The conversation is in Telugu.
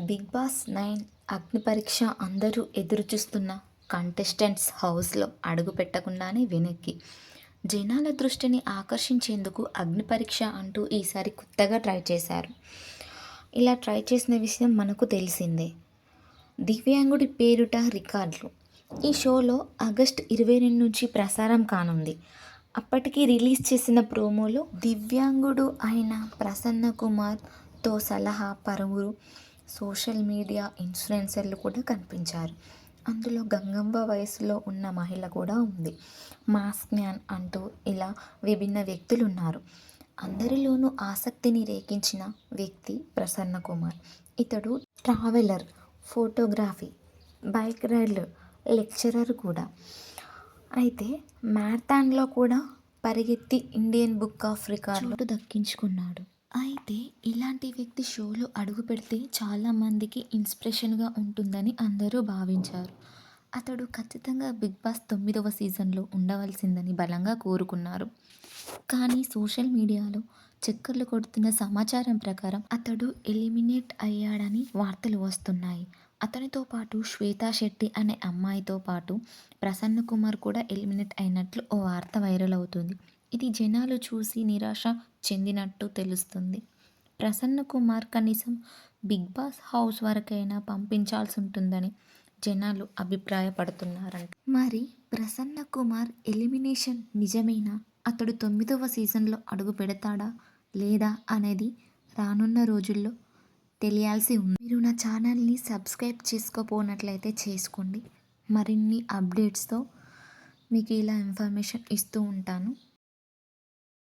బిగ్ బాస్ 9 అగ్ని పరీక్ష అందరూ ఎదురుచూస్తున్న కంటెస్టెంట్స్ హౌస్లో అడుగు పెట్టకుండానే వెనక్కి జనాల దృష్టిని ఆకర్షించేందుకు అగ్ని పరీక్ష అంటూ ఈసారి కొత్తగా ట్రై చేశారు. ఇలా ట్రై చేసిన విషయం మనకు తెలిసిందే. దివ్యాంగుడి పేరుట రికార్డులు ఈ షోలో ఆగస్టు 22 నుంచి ప్రసారం కానుంది. అప్పటికి రిలీజ్ చేసిన ప్రోమోలో దివ్యాంగుడు అయిన ప్రసన్న కుమార్తో సలహా పలువురు సోషల్ మీడియా ఇన్ఫ్లుయెన్సర్లు కూడా కనిపించారు. అందులో గంగవ్వ వయసులో ఉన్న మహిళ కూడా ఉంది. మాస్క్ మ్యాన్ అంటూ ఇలా విభిన్న వ్యక్తులు ఉన్నారు. అందరిలోనూ ఆసక్తిని రేకించిన వ్యక్తి ప్రసన్న కుమార్. ఇతడు traveller, photography, bike rider, lecturer కూడా. అయితే మ్యారథాన్లో కూడా పరిగెత్తి ఇండియన్ బుక్ ఆఫ్ రికార్డులు దక్కించుకున్నాడు. అయితే ఇలాంటి వ్యక్తి షోలో అడుగు పెడితే చాలామందికి ఇన్స్పిరేషన్గా ఉంటుందని అందరూ భావించారు. అతడు ఖచ్చితంగా బిగ్ బాస్ 9వ సీజన్లో ఉండవలసిందని బలంగా కోరుకున్నారు. కానీ సోషల్ మీడియాలో చక్కర్లు కొడుతున్న సమాచారం ప్రకారం అతడు ఎలిమినేట్ అయ్యాడని వార్తలు వస్తున్నాయి. అతనితో పాటు శ్వేతా శెట్టి అనే అమ్మాయితో పాటు ప్రసన్న కుమార్ కూడా ఎలిమినేట్ అయినట్లు ఓ వార్త వైరల్ అవుతుంది. ఇది జనాలు చూసి నిరాశ చెందినట్టు తెలుస్తుంది. ప్రసన్న కుమార్ కనీసం బిగ్ బాస్ హౌస్ వరకైనా పంపించాల్సి ఉంటుందని జనాలు అభిప్రాయపడుతున్నారంట. మరి ప్రసన్న కుమార్ ఎలిమినేషన్ నిజమేనా? అతడు 9వ సీజన్లో అడుగు పెడతాడా లేదా అనేది రానున్న రోజుల్లో తెలియాల్సి ఉంది. మీరు నా ఛానల్ని సబ్స్క్రైబ్ చేసుకోపోనట్లయితే చేసుకోండి. మరిన్ని అప్డేట్స్తో మీకు ఇలా ఇన్ఫర్మేషన్ ఇస్తూ ఉంటాను.